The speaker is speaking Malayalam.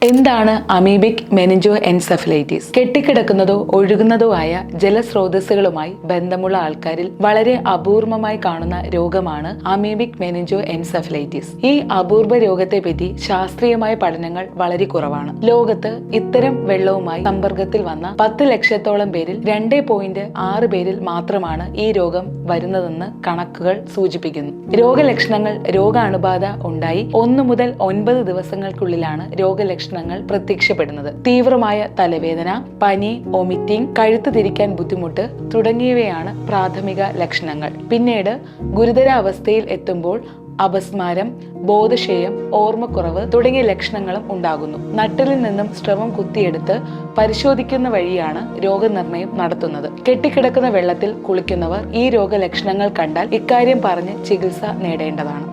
എന്താണ് അമീബിക് മെനിഞ്ചോ എൻസെഫലൈറ്റിസ്? കെട്ടിക്കിടക്കുന്നതോ ഒഴുകുന്നതോ ആയ ജലസ്രോതസ്സുകളുമായി ബന്ധമുള്ള ആൾക്കാരിൽ വളരെ അപൂർവമായി കാണുന്ന രോഗമാണ് അമീബിക് മെനിഞ്ചോ എൻസെഫലൈറ്റിസ്. ഈ അപൂർവ രോഗത്തെ പറ്റി ശാസ്ത്രീയമായ പഠനങ്ങൾ വളരെ കുറവാണ്. ലോകത്ത് ഇത്തരം വെള്ളവുമായി സമ്പർക്കത്തിൽ വന്ന 10 ലക്ഷത്തോളം പേരിൽ 2.6 പേരിൽ മാത്രമാണ് ഈ രോഗം വരുന്നതെന്ന് കണക്കുകൾ സൂചിപ്പിക്കുന്നു. രോഗലക്ഷണങ്ങൾ രോഗാണുബാധ ഉണ്ടായി 1 മുതൽ 9 ദിവസങ്ങൾക്കുള്ളിലാണ് രോഗലക്ഷണങ്ങൾ പ്രത്യക്ഷപ്പെടുന്നത്. തീവ്രമായ തലവേദന, പനി, വൊമിറ്റിംഗ്, കഴുത്ത് തിരിക്കാൻ ബുദ്ധിമുട്ട് തുടങ്ങിയവയാണ് പ്രാഥമിക ലക്ഷണങ്ങൾ. പിന്നീട് ഗുരുതരാവസ്ഥയിൽ എത്തുമ്പോൾ അപസ്മാരം, ബോധക്ഷയം, ഓർമ്മക്കുറവ് തുടങ്ങിയ ലക്ഷണങ്ങളും ഉണ്ടാകുന്നു. നട്ടലിൽ നിന്നും സ്രവം കുത്തിയെടുത്ത് പരിശോധിക്കുന്ന വഴിയാണ് രോഗനിർണയം നടത്തുന്നത്. കെട്ടിക്കിടക്കുന്ന വെള്ളത്തിൽ കുളിക്കുന്നവർ ഈ രോഗലക്ഷണങ്ങൾ കണ്ടാൽ ഇക്കാര്യം പറഞ്ഞ് ചികിത്സ നേടേണ്ടതാണ്.